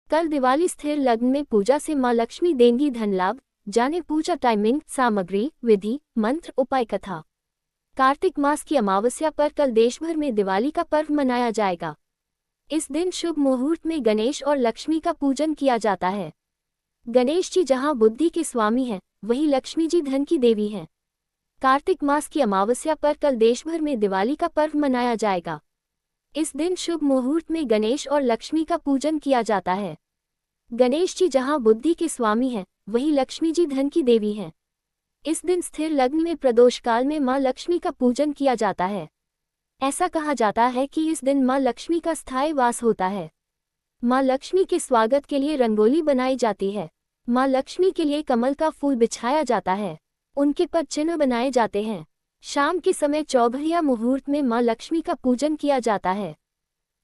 कल दिवाली स्थिर लग्न में पूजा से मां लक्ष्मी देंगी धन लाभ। जाने पूजा टाइमिंग, सामग्री, विधि, मंत्र, उपाय, कथा। कार्तिक मास की अमावस्या पर कल देश भर में दिवाली का पर्व मनाया जाएगा। इस दिन शुभ मुहूर्त में गणेश और लक्ष्मी का पूजन किया जाता है। गणेश जी जहां बुद्धि के स्वामी हैं, वहीं लक्ष्मी जी धन की देवी हैं। कार्तिक मास की अमावस्या पर कल देश भर में दिवाली का पर्व मनाया जाएगा। इस दिन शुभ मुहूर्त में गणेश और लक्ष्मी का पूजन किया जाता है। गणेश जी जहां बुद्धि के स्वामी हैं, वहीं लक्ष्मी जी धन की देवी हैं। इस दिन स्थिर लग्न में प्रदोष काल में मां लक्ष्मी का पूजन किया जाता है। ऐसा कहा जाता है कि इस दिन मां लक्ष्मी का स्थायी वास होता है। मां लक्ष्मी के स्वागत के लिए रंगोली बनाई जाती है। मां लक्ष्मी के लिए कमल का फूल बिछाया जाता है। उनके पर चिन्ह बनाए जाते हैं। शाम के समय चौघड़िया मुहूर्त में मां लक्ष्मी का पूजन किया जाता है।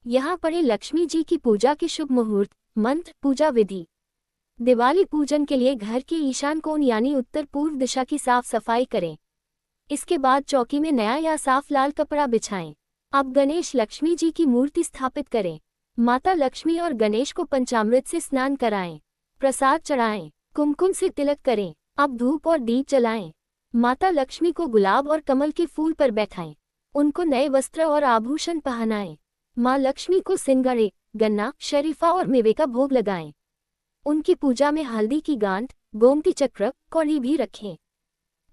यहाँ पढ़े लक्ष्मी जी की पूजा के शुभ मुहूर्त, मंत्र, पूजा विधि। दिवाली पूजन के लिए घर के ईशान कोण यानी उत्तर पूर्व दिशा की साफ सफाई करें। इसके बाद चौकी में नया या साफ लाल कपड़ा बिछाएं। अब गणेश लक्ष्मी जी की मूर्ति स्थापित करें। माता लक्ष्मी और गणेश को पंचामृत से स्नान कराएं। प्रसाद चढ़ाएं। कुमकुम से तिलक करें। अब धूप और दीप जलाएं। माता लक्ष्मी को गुलाब और कमल के फूल पर बैठाएं। उनको नए वस्त्र और आभूषण पहनाएं। मां लक्ष्मी को सिंगारे, गन्ना, शरीफा और मेवे का भोग लगाएं। उनकी पूजा में हल्दी की गांठ, गोमती चक्र, कौड़ी भी रखें।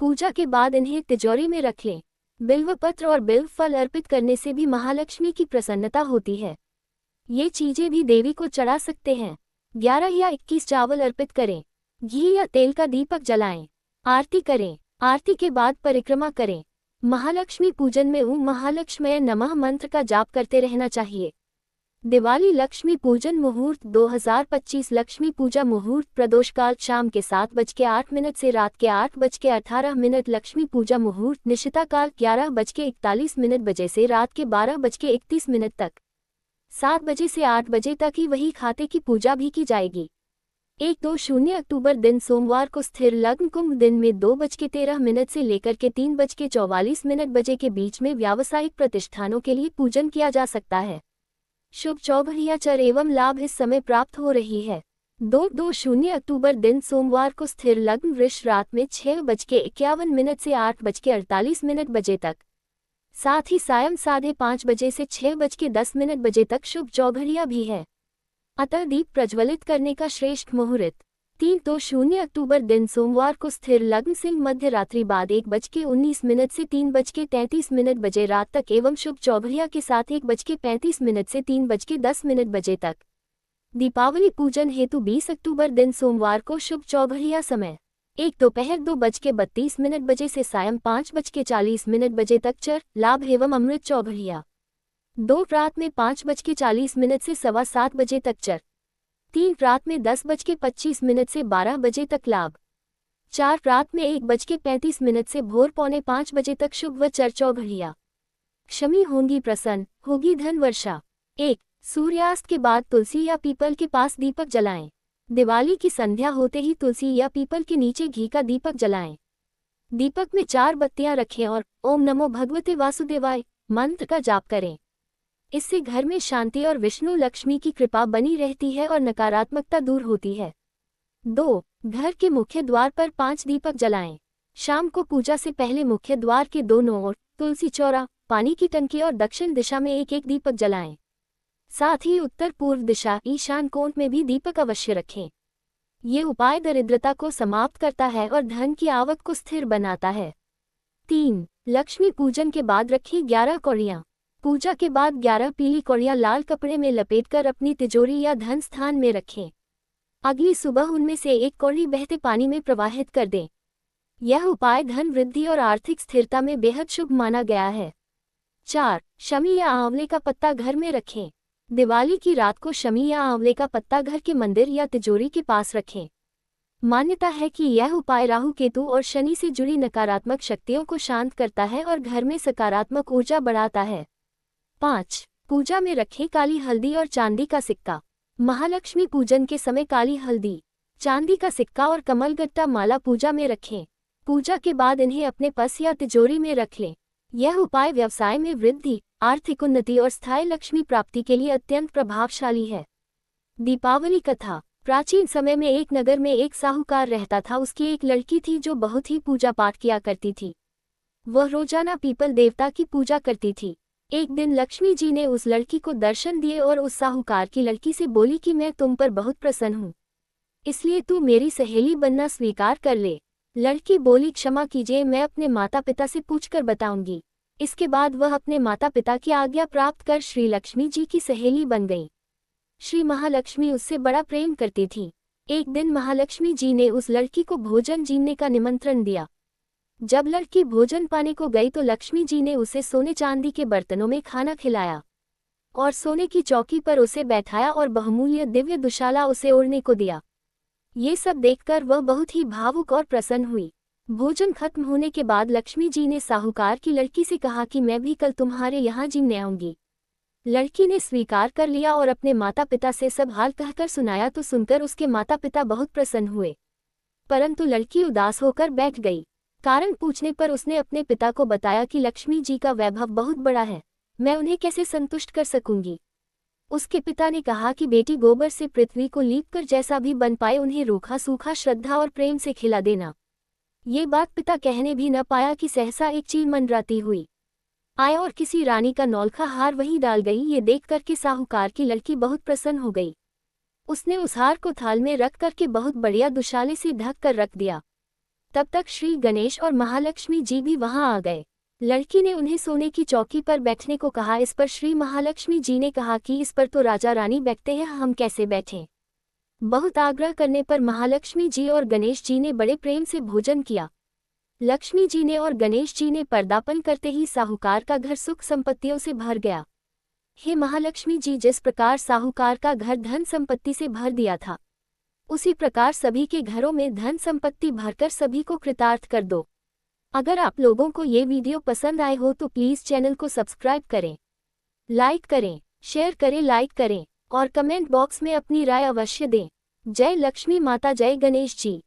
पूजा के बाद इन्हें तिजोरी में रख लें। बिल्व पत्र और बिल्व फल अर्पित करने से भी महालक्ष्मी की प्रसन्नता होती है। ये चीजें भी देवी को चढ़ा सकते हैं। 11 या 21 चावल अर्पित करें। घी या तेल का दीपक जलाएं। आरती करें। आरती के बाद परिक्रमा करें। महालक्ष्मी पूजन में ओम महालक्ष्म्यै नमः मंत्र का जाप करते रहना चाहिए। दिवाली लक्ष्मी पूजन मुहूर्त 2025 लक्ष्मी पूजा मुहूर्त प्रदोषकाल शाम के 7:08 से रात के 8:18 लक्ष्मी पूजा मुहूर्त निशिता काल 11:41 बजे से रात के 12:31 तक। 7 बजे से 8 बजे तक ही वही खाते की पूजा भी की जाएगी। 1-2 अक्टूबर दिन सोमवार को स्थिर लग्न कुंभ दिन में 2:13 से लेकर के 3:44 बजे के बीच में व्यावसायिक प्रतिष्ठानों के लिए पूजन किया जा सकता है। शुभ चौघड़िया चर एवं लाभ इस समय प्राप्त हो रही है। 2-2 अक्टूबर दिन सोमवार को स्थिर लग्न वृष रात में 6:51 से 8:48 बजे तक। साथ ही सायं 5:30 बजे से 6:10 बजे तक शुभ चौघड़िया भी है। अतः दीप प्रज्वलित करने का श्रेष्ठ मुहूर्त। 3-2 अक्टूबर दिन सोमवार को स्थिर लग्न सिंह मध्य रात्रि बाद 1:19 से 3:33 बजे रात तक एवं शुभ चौघड़िया के साथ 1:35 से 3:10 बजे तक। दीपावली पूजन हेतु 20 अक्टूबर दिन सोमवार को शुभ चौघड़िया समय 1 दोपहर 2:32 बजे से सायं 5:40 बजे तक चर, लाभ एवं अमृत चौघड़िया। 2 रात में 5:40 से 7:15 बजे तक चर। 3 रात में 10:25 से 12 बजे तक लाभ। 4 रात में 1:35 से भोर 4:45 बजे तक शुभ व चर चौघड़िया। शमी होंगी प्रसन्न, होगी धन वर्षा। 1 सूर्यास्त के बाद तुलसी या पीपल के पास दीपक जलाएं। दिवाली की संध्या होते ही तुलसी या पीपल के नीचे घी का दीपक जलाएं। दीपक में 4 बत्तियां रखें और ओम नमो भगवते वासुदेवाय मंत्र का जाप करें। इससे घर में शांति और विष्णु लक्ष्मी की कृपा बनी रहती है और नकारात्मकता दूर होती है। 2 घर के मुख्य द्वार पर 5 दीपक जलाएं। शाम को पूजा से पहले मुख्य द्वार के दोनों ओर तुलसी चौरा, पानी की टंकी और दक्षिण दिशा में 1-1 दीपक जलाएं। साथ ही उत्तर पूर्व दिशा ईशान कोण में भी दीपक अवश्य रखें। ये उपाय दरिद्रता को समाप्त करता है और धन की आवक को स्थिर बनाता है। 3 लक्ष्मी पूजन के बाद रखें 11 कौड़ियाँ। पूजा के बाद 11 पीली कौड़ियाँ लाल कपड़े में लपेटकर अपनी तिजोरी या धन स्थान में रखें। अगली सुबह उनमें से 1 कौड़ी बहते पानी में प्रवाहित कर दें। यह उपाय धन वृद्धि और आर्थिक स्थिरता में बेहद शुभ माना गया है। 4 शमी या आंवले का पत्ता घर में रखें। दिवाली की रात को शमी या आंवले का पत्ता घर के मंदिर या तिजोरी के पास रखें। मान्यता है कि यह उपाय राहु केतु और शनि से जुड़ी नकारात्मक शक्तियों को शांत करता है और घर में सकारात्मक ऊर्जा बढ़ाता है। 5 पूजा में रखें काली हल्दी और चांदी का सिक्का। महालक्ष्मी पूजन के समय काली हल्दी, चांदी का सिक्का और कमलगट्टा माला पूजा में रखें। पूजा के बाद इन्हें अपने पर्स या तिजोरी में रख लें। यह उपाय व्यवसाय में वृद्धि, आर्थिक उन्नति और स्थायी लक्ष्मी प्राप्ति के लिए अत्यंत प्रभावशाली है। दीपावली कथा। प्राचीन समय में एक नगर में एक साहूकार रहता था। उसकी एक लड़की थी जो बहुत ही पूजा पाठ किया करती थी। वह रोजाना पीपल देवता की पूजा करती थी। एक दिन लक्ष्मी जी ने उस लड़की को दर्शन दिए और उस साहूकार की लड़की से बोली कि मैं तुम पर बहुत प्रसन्न हूँ, इसलिए तू मेरी सहेली बनना स्वीकार कर ले। लड़की बोली, क्षमा कीजिए, मैं अपने माता पिता से पूछकर बताऊंगी। इसके बाद वह अपने माता पिता की आज्ञा प्राप्त कर श्री लक्ष्मी जी की सहेली बन गई। श्री महालक्ष्मी उससे बड़ा प्रेम करती थी। एक दिन महालक्ष्मी जी ने उस लड़की को भोजन जीने का निमंत्रण दिया। जब लड़की भोजन पाने को गई तो लक्ष्मी जी ने उसे सोने चांदी के बर्तनों में खाना खिलाया और सोने की चौकी पर उसे बैठाया और बहुमूल्य दिव्य दुशाला उसे ओढ़ने को दिया। ये सब देखकर वह बहुत ही भावुक और प्रसन्न हुई। भोजन खत्म होने के बाद लक्ष्मी जी ने साहूकार की लड़की से कहा कि मैं भी कल तुम्हारे यहाँ जीने आऊंगी। लड़की ने स्वीकार कर लिया और अपने माता पिता से सब हाल कहकर सुनाया तो सुनकर उसके माता पिता बहुत प्रसन्न हुए, परंतु लड़की उदास होकर बैठ गई। कारण पूछने पर उसने अपने पिता को बताया कि लक्ष्मी जी का वैभव बहुत बड़ा है, मैं उन्हें कैसे संतुष्ट कर सकूंगी। उसके पिता ने कहा कि बेटी गोबर से पृथ्वी को लीपकर जैसा भी बन पाए उन्हें रूखा सूखा श्रद्धा और प्रेम से खिला देना। ये बात पिता कहने भी न पाया कि सहसा एक चील मंडराती हुई आए और किसी रानी का नौलखा हार वहीं डाल गई। ये देख करके साहूकार की लड़की बहुत प्रसन्न हो गई। उसने उस हार को थाल में रख करके बहुत बढ़िया दुशाले से ढक कर रख दिया। तब तक श्री गणेश और महालक्ष्मी जी भी वहां आ गए। लड़की ने उन्हें सोने की चौकी पर बैठने को कहा। इस पर श्री महालक्ष्मी जी ने कहा कि इस पर तो राजा रानी बैठते हैं, हम कैसे बैठें। बहुत आग्रह करने पर महालक्ष्मी जी और गणेश जी ने बड़े प्रेम से भोजन किया। लक्ष्मी जी ने और गणेश जी ने पर्दापण करते ही साहूकार का घर सुख संपत्तियों से भर गया। हे महालक्ष्मी जी, जिस प्रकार साहूकार का घर धन संपत्ति से भर दिया था, उसी प्रकार सभी के घरों में धन संपत्ति भरकर सभी को कृतार्थ कर दो। अगर आप लोगों को ये वीडियो पसंद आए हो तो प्लीज़ चैनल को सब्सक्राइब करें, लाइक करें, शेयर करें, लाइक करें और कमेंट बॉक्स में अपनी राय अवश्य दें। जय लक्ष्मी माता, जय गणेश जी।